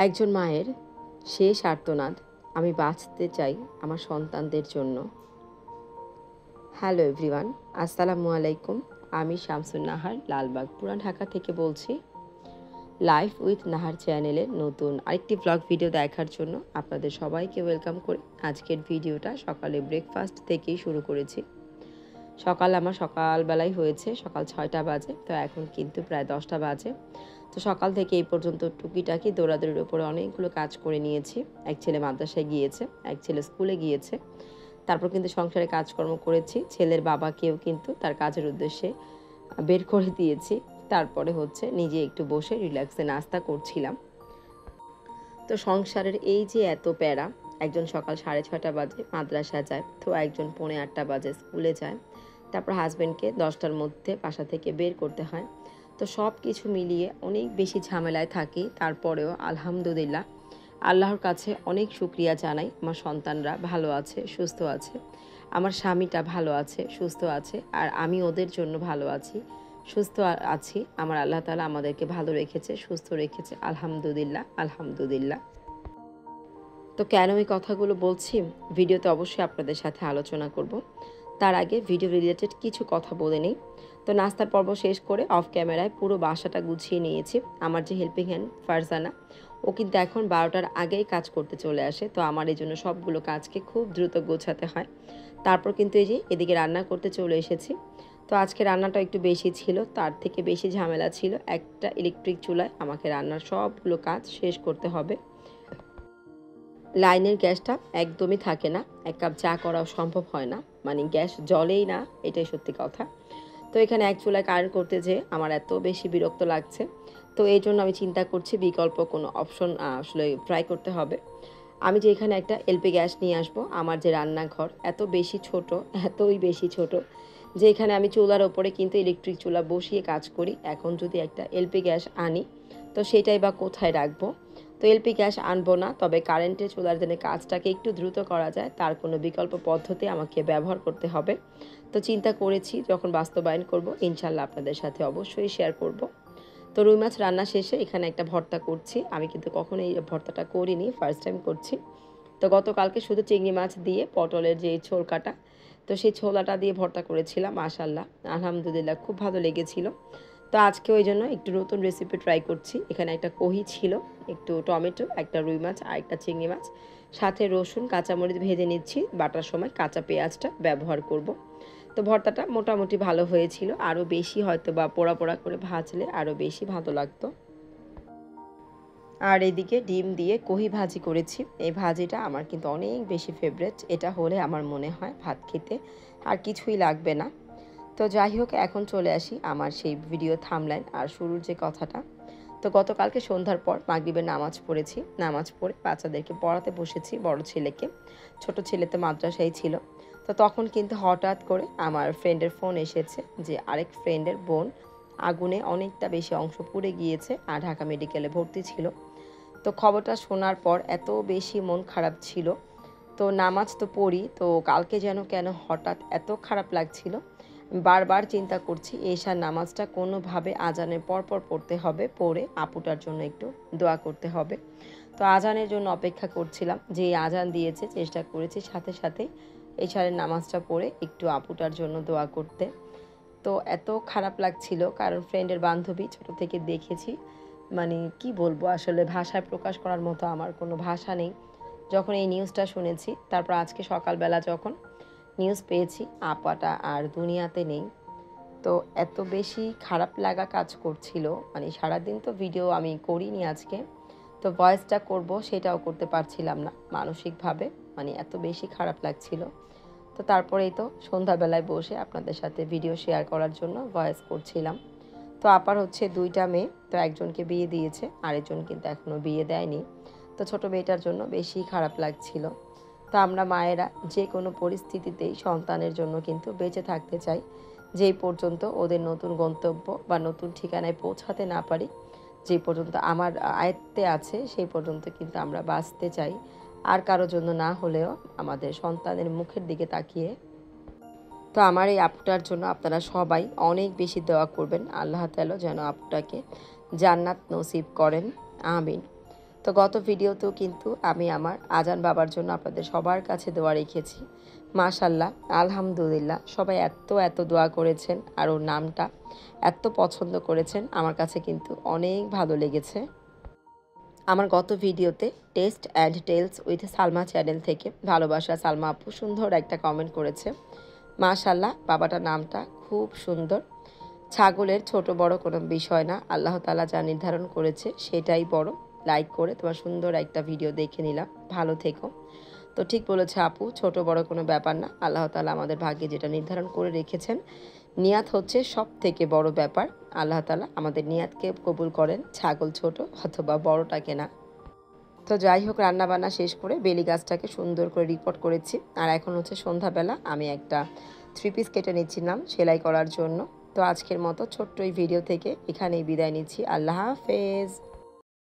একজন মায়ের শেষ আর্তনাদ, আমি বাঁচতে চাই আমার সন্তানদের জন্য। হ্যালো এভরিওয়ান, আসসালামু আলাইকুম। আমি শামসুন নাহার লালবাগ পুরান ঢাকা থেকে বলছি। লাইফ উইথ নাহার চ্যানেলের নতুন আরেকটি ব্লগ ভিডিও দেখার জন্য আপনাদের সবাইকে ওয়েলকাম করে আজকের ভিডিওটা সকালে ব্রেকফাস্ট থেকেই শুরু করেছি। আমার সকালবেলায় হয়েছে, সকাল 6টা বাজে, তো এখন কিন্তু প্রায় 10টা বাজে। তো সকাল থেকে এই পর্যন্ত টুকিটাকি দৌড়াদৌড়ির উপরে অনেকগুলো কাজ করে নিয়েছি। এক ছেলে মাদ্রাসায় গিয়েছে, এক ছেলে স্কুলে গিয়েছে, তারপর কিন্তু সংসারে কাজকর্ম করেছি। ছেলের বাবাকেও কিন্তু তার কাজের উদ্দেশ্যে বের করে দিয়েছি। তারপরে নিজে একটু বসে রিল্যাক্সে নাস্তা করছিলাম। তো সংসারের এই যে এত প্যারা, একজন সকাল 6:30 বাজে মাদ্রাসা যায়, তো একজন 7:45 বাজে স্কুলে যায়, তারপর হাজব্যান্ডকে 10টার মধ্যে বাসা থেকে বের করতে হয়। তো সব কিছু মিলিয়ে অনেক বেশি ঝামেলায় থাকি। তারপরেও আলহামদুলিল্লাহ আল্লাহর কাছে অনেক শুকরিয়া জানাই, আমার সন্তানরা ভালো আছে, সুস্থ আছে, আমার স্বামীটা ভালো আছে, সুস্থ আছে, আর আমি ওদের জন্য ভালো আছি, সুস্থ আছি। আমার আল্লাহ তাআলা আমাদেরকে ভালো রেখেছে, সুস্থ রেখেছে, আলহামদুলিল্লাহ আলহামদুলিল্লাহ। তো কেন এই কথাগুলো বলছি, ভিডিওতে অবশ্যই আপনাদের সাথে আলোচনা করব। তার আগে ভিডিও রিলেটেড কিছু কথা বলে নিই। তো নাস্তার পর্ব শেষ করে অফ ক্যামেরায় পুরো বাসাটা গুছিয়ে নিয়েছি। আমার যে হেল্পিং হ্যান্ড ফারজানা, ও কিন্তু এখন 12টার আগেই কাজ করতে চলে আসে। তো আমার এই জন্য সবগুলো কাজকে খুব দ্রুত গোছাতে হয়। তারপর কিন্তু এই যে এদিকে রান্না করতে চলে এসেছি। তো আজকে রান্নাটা একটু বেশি ছিল, তার থেকে বেশি ঝামেলা ছিল একটা ইলেকট্রিক চুলায় আমাকে রান্নার সবগুলো কাজ শেষ করতে হবে। লাইনের গ্যাসটা একদমই থাকে না, এক কাপ চা করাও সম্ভব হয় না, মানে গ্যাস জ্বলেই না, এটাই সত্যি কথা। তো এখানে এক চুলায় কারেন্ট করতে যেয়ে আমার এত বেশি বিরক্ত লাগছে। তো এই জন্য আমি চিন্তা করছি বিকল্প কোনো অপশন আসলে ট্রাই করতে হবে। আমি যে এখানে একটা এলপি গ্যাস নিয়ে আসবো। আমার যে রান্নাঘর এত বেশি ছোট, এতই বেশি ছোট যে এখানে আমি চুলার ওপরে কিন্তু ইলেকট্রিক চুলা বসিয়ে কাজ করি। এখন যদি একটা এলপি গ্যাস আনি, তো সেটাই বা কোথায় রাখবো? তো এলপি গ্যাস আনবো না, তবে কারেন্টের চুলার জন্য কাজটাকে একটু দ্রুত করা যায় তার কোনো বিকল্প পদ্ধতি আমাকে ব্যবহার করতে হবে। তো চিন্তা করেছি, যখন বাস্তবায়ন করব ইনশাল্লাহ আপনাদের সাথে অবশ্যই শেয়ার করব। তো রুই মাছ রান্না শেষে এখানে একটা ভর্তা করছি। আমি কিন্তু কখনো এই ভর্তাটা করিনি, ফার্স্ট টাইম করছি। তো গতকালকে শুধু চিংড়ি মাছ দিয়ে পটলের যে ছোলকাটা, তো সেই ছোলাটা দিয়ে ভর্তা করেছিলাম। মাশাআল্লাহ আলহামদুলিল্লাহ খুব ভালো লেগেছিল। তো আজকে ওই জন্য একটু নতুন রেসিপি ট্রাই করছি। এখানে একটা কহি ছিল, একটু টমেটো, একটা রুই মাছ আর একটা চিংড়ি মাছ, সাথে রসুন কাঁচামরিচ ভেজে নিচ্ছি। বাটার সময় কাঁচা পেঁয়াজটা ব্যবহার করব। তো ভর্তাটা মোটামুটি ভালো হয়েছিল, আরও বেশি হয়তো বা পোড়া পোড়া করে ভাজলে আরও বেশি ভালো লাগতো। আর এদিকে ডিম দিয়ে কহি ভাজি করেছি। এই ভাজিটা আমার কিন্তু অনেক বেশি ফেভারেট। এটা হলে আমার মনে হয় ভাত খেতে আর কিছুই লাগবে না। তো যাই হোক, এখন চলে আসি আমার সেই ভিডিও থামলাইন আর শুরুর যে কথাটা। তো গতকালকে সন্ধ্যার পর মাগরিবের নামাজ পড়েছি। নামাজ পড়ে বাচ্চাদেরকে পড়াতে বসেছি, বড় ছেলেকে। ছোট ছেলে তো মাদ্রাসায় ছিল। তো তখন কিন্তু হঠাৎ করে আমার ফ্রেন্ডের ফোন এসেছে যে আরেক ফ্রেন্ডের বোন আগুনে অনেকটা বেশি অংশ পুড়ে গিয়েছে আর ঢাকা মেডিকেলে ভর্তি ছিল। তো খবরটা শোনার পর এত বেশি মন খারাপ ছিল। তো নামাজ তো পড়ি, তো কালকে যেন কেন হঠাৎ এত খারাপ লাগছিল। বারবার চিন্তা করছি এশার নামাজটা কোনোভাবে আজানের পরপর পড়তে হবে, পড়ে আপুটার জন্য একটু দোয়া করতে হবে। তো আজানের জন্য অপেক্ষা করছিলাম, যে আজান দিয়েছে চেষ্টা করেছি সাথে সাথে এশারের নামাজটা পড়ে একটু আপুটার জন্য দোয়া করতে। তো এত খারাপ লাগছিল, কারণ ফ্রেন্ডের বান্ধবী ছোট থেকে দেখেছি, মানে কি বলবো, আসলে ভাষায় প্রকাশ করার মতো আমার কোনো ভাষা নেই। যখন এই নিউজটা শুনেছি, তারপর আজকে সকালবেলা যখন নিউজ পেয়েছি আপাটা আর দুনিয়াতে নেই, তো এত বেশি খারাপ লাগা কাজ করছিল। মানে সারাদিন তো ভিডিও আমি করিনি আজকে, তো ভয়েসটা করব সেটাও করতে পারছিলাম না মানসিকভাবে, মানে এত বেশি খারাপ লাগছিল। তো তারপরেই তো সন্ধ্যাবেলায় বসে আপনাদের সাথে ভিডিও শেয়ার করার জন্য ভয়েস করছিলাম। তো আপার 2টা মেয়ে, তো একজনকে বিয়ে দিয়েছে, আরেকজন কিন্তু এখনও বিয়ে দেয়নি। তো ছোট মেয়েটার জন্য বেশি খারাপ লাগছিল। তো আমরা মায়েরা যে কোনো পরিস্থিতিতেই সন্তানের জন্য কিন্তু বেঁচে থাকতে চাই, যেই পর্যন্ত ওদের নতুন গন্তব্য বা নতুন ঠিকানায় পৌঁছাতে না পারি, যে পর্যন্ত আমার আয়ত্তে আছে সেই পর্যন্ত কিন্তু আমরা বাঁচতে চাই। আর কারো জন্য না হলেও আমাদের সন্তানের মুখের দিকে তাকিয়ে। তো আমার এই আপুটার জন্য আপনারা সবাই অনেক বেশি দোয়া করবেন, আল্লাহ তাআলা যেন আপুটাকে জান্নাত নসিব করেন, আমিন। তো তো গত ভিডিওতেও কিন্তু আমি আমার আজান বাবার জন্য আপনাদের সবার কাছে দোয়া রেখেছি। মাশাল্লাহ, আলহামদুলিল্লাহ, সবাই এত এত দোয়া করেছেন আর ওর নামটা এত পছন্দ করেছেন, আমার কাছে কিন্তু অনেক ভালো লেগেছে। আমার গত ভিডিওতে Taste and Tales with Salma channel থেকে ভালোবাসা সালমা আপু সুন্দর একটা কমেন্ট করেছে। মাশাল্লাহ, বাবাটার নামটা খুব সুন্দর। ছাগলের ছোট বড় কোনো বিষয় না, আল্লাহ তাআলা যা নির্ধারণ করেছে সেটাই বড়। লাইক করে তোমার সুন্দর একটা ভিডিও দেখে নিলাম, ভালো থেকো। তো ঠিক বলেছে আপু, ছোট বড় কোনো ব্যাপার না, আল্লাহ তাআলা আমাদের ভাগ্যে যেটা নির্ধারণ করে রেখেছেন, নিয়াত হচ্ছে সব থেকে বড় ব্যাপার। আল্লাহ তাআলা আমাদের নিয়াতকে কবুল করেন, ছাগল ছোট অথবা বড়টাকে না। তো যাই হোক, রান্নাবান্না শেষ করে বেলি গাছটাকে সুন্দর করে রিপোর্ট করেছি। আর এখন হচ্ছে সন্ধ্যাবেলা, আমি একটা 3 পিস কেটে নিচ্ছিলাম সেলাই করার জন্য। তো আজকের মতো ছোট্ট এই ভিডিও থেকে এখানেই বিদায় নিচ্ছি। আল্লাহ হাফেজ।